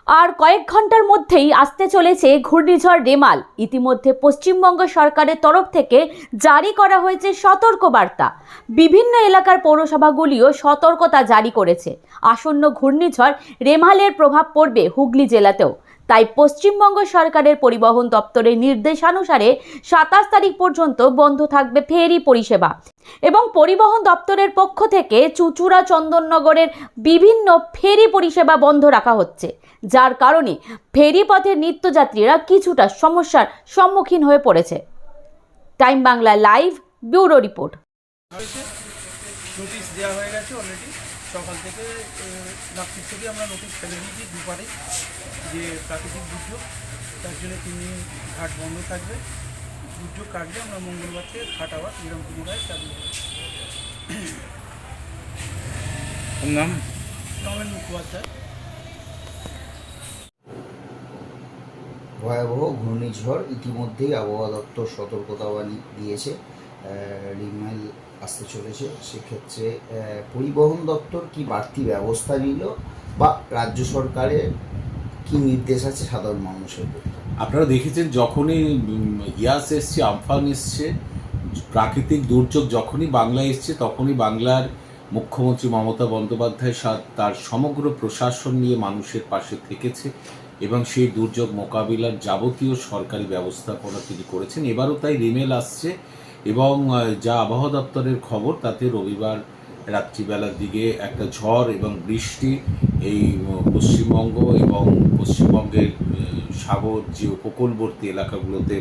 আর কয়েক ঘন্টার মধ্যেই আসতে চলেছে ঘূর্ণিঝড় রেমাল। ইতিমধ্যে পশ্চিমবঙ্গ সরকারের তরফ থেকে জারি করা হয়েছে সতর্কবার্তা। বিভিন্ন এলাকার পৌরসভাগুলিও সতর্কতা জারি করেছে। আসন্ন ঘূর্ণিঝড় রেমালের প্রভাব পড়বে হুগলি জেলাতেও। তাই পশ্চিমবঙ্গ সরকারের পরিবহন দপ্তরের নির্দেশানুসারে 27 তারিখ পর্যন্ত বন্ধ থাকবে ফেরি পরিষেবা এবং পরিবহন দপ্তরের পক্ষ থেকে চুঁচুড়া চন্দননগরের বিভিন্ন ফেরি পরিষেবা বন্ধ রাখা হচ্ছে, যার কারণে ফেরিপথের নিত্যযাত্রীরা কিছুটা সমস্যার সম্মুখীন হয়ে পড়েছে। Time Bangla live bureau report. Notice দেওয়া হয়ে গেছে অলরেডি। সকাল থেকে রাত্রি থেকে আমরা নোটিশ ফেলে দিয়েছি দুপারে যে প্রাকৃতিক দুর্যোগ, তার জন্য 3 দিন ঘাট বন্ধ থাকবে। দুর্যোগ কাটলে আমরা মঙ্গলবার থেকে ঘাট আবার নিরম পুনরায় চালু হবে। নাম নমেন মুখোপাধ্যায়। ভয়াবহ ঘূর্ণিঝড় ইতিমধ্যেই আবহাওয়া দপ্তর সতর্কতাবাণী দিয়েছে, রিমাইল আসতে চলেছে। সেক্ষেত্রে পরিবহন দপ্তর কি বাড়তি ব্যবস্থা নিল বা রাজ্য সরকারের কি নির্দেশ আছে সাধারণ মানুষের? আপনারা দেখেছেন যখনই ইয়াস এসছে, আমফান এসছে, প্রাকৃতিক দুর্যোগ যখনই বাংলায় এসছে, তখনই বাংলার মুখ্যমন্ত্রী মমতা বন্দ্যোপাধ্যায় তার সমগ্র প্রশাসন নিয়ে মানুষের পাশে থেকেছে এবং সেই দুর্যোগ মোকাবিলার যাবতীয় সরকারি ব্যবস্থাপনা তিনি করেছেন। এবারও তাই রিমেল আসছে এবং যা আবহাওয়া দপ্তরের খবর তাতে রবিবার রাত্রিবেলার দিকে একটা ঝড় এবং বৃষ্টি এই পশ্চিমবঙ্গ এবং পশ্চিমবঙ্গের সাগর যে উপকূলবর্তী এলাকাগুলোতে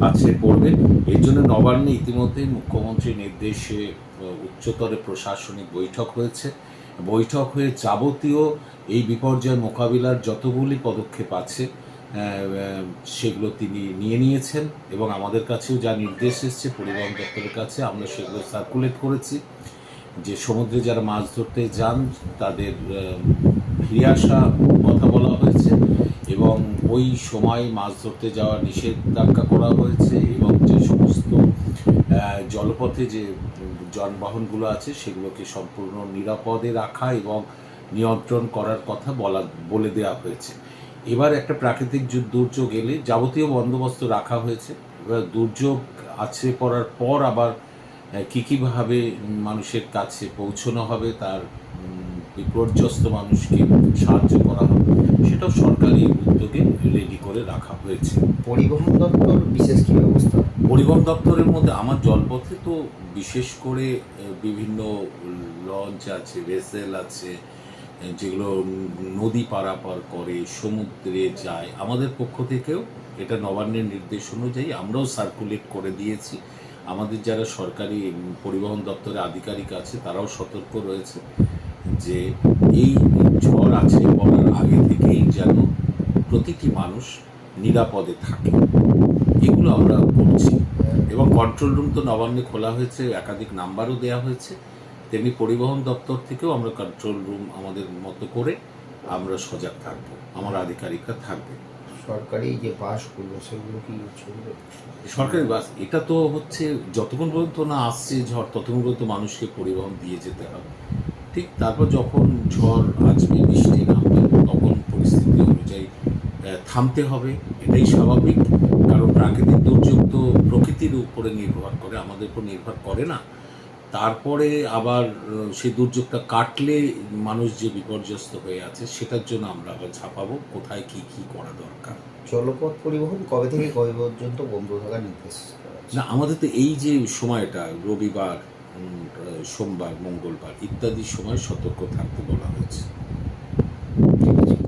আছে পড়বে। এর জন্য নবান্নে ইতিমধ্যেই মুখ্যমন্ত্রীর নির্দেশে উচ্চতর প্রশাসনিক বৈঠক হয়েছে। বৈঠক হয়ে যাবতীয় এই বিপর্যয় মোকাবিলার যতগুলি পদক্ষেপ আছে সেগুলো তিনি নিয়েছেন এবং আমাদের কাছেও যা নির্দেশ এসছে পরিবহন দপ্তরের কাছে আমরা সেগুলো সার্কুলেট করেছি যে সমুদ্রে যারা মাছ ধরতে যান তাদের ফিরে আসা কথা বলা হয়েছে এবং ওই সময় মাছ ধরতে যাওয়ার নিষেধাজ্ঞা করা হয়েছে এবং যে সমস্ত জলপথে যে যানবাহনগুলো আছে সেগুলোকে সম্পূর্ণ নিরাপদে রাখা এবং নিয়ন্ত্রণ করার কথা বলে দেওয়া হয়েছে। এবার একটা প্রাকৃতিক দুর্যোগ এলে যাবতীয় বন্দোবস্ত রাখা হয়েছে। এবার দুর্যোগ আছে পড়ার পর আবার কীভাবে মানুষের কাছে পৌঁছানো হবে, তার বিপর্যস্ত মানুষকে সাহায্য করা হবে, সেটাও সরকারি উদ্যোগে রেডি করে রাখা হয়েছে। পরিবহন দপ্তর বিশেষ কী ব্যবস্থা? পরিবহন দপ্তরের মধ্যে আমার জলপথে তো বিশেষ করে বিভিন্ন লঞ্চ আছে, ভেসেল আছে, যেগুলো নদী পারাপার করে, সমুদ্রে যায়। আমাদের পক্ষ থেকেও এটা নবান্নের নির্দেশ অনুযায়ী আমরাও সার্কুলেট করে দিয়েছি। আমাদের যারা সরকারি পরিবহন দপ্তরে আধিকারিক আছে তারাও সতর্ক রয়েছে যে এই ঝড় আছে বলার আগে থেকেই যেন প্রতিটি মানুষ নিরাপদে থাকে, এগুলো আমরা করছি। এবং কন্ট্রোল রুম তো নবান্নে খোলা হয়েছে, একাধিক নাম্বারও দেওয়া হয়েছে। তেমনি পরিবহন দপ্তর থেকেও আমরা কন্ট্রোল রুম আমাদের মতো করে আমরা সজাগ থাকবো, আমার আধিকারিকরা থাকবে। সরকারি যে বাসগুলো সেগুলো কি চলবে? সরকারি বাস এটা তো হচ্ছে যতক্ষণ পর্যন্ত না আসছে ঝড় ততক্ষণ পর্যন্ত মানুষকে পরিবহন দিয়ে যেতে হবে। ঠিক তারপর যখন ঝড় আসবে, বৃষ্টি নামবে, তখন পরিস্থিতি অনুযায়ী থামতে হবে, এটাই স্বাভাবিক। কারণ প্রাকৃতিক দুর্যোগ তো প্রকৃতির উপরে নির্ভর করে, আমাদের উপর নির্ভর করে না। তারপরে আবার সেই দুর্যোগটা কাটলে মানুষ যে বিপর্যস্ত হয়ে আছে সেটার জন্য আমরা আবার ঝাঁপাবো কোথায় কী করা দরকার। জলপথ পরিবহন কবে থেকে কবে পর্যন্ত বন্ধ থাকার নির্দেশ? না, আমাদের তো এই যে সময়টা রবিবার, সোমবার, মঙ্গলবার ইত্যাদি সময় সতর্ক থাকতে বলা হয়েছে।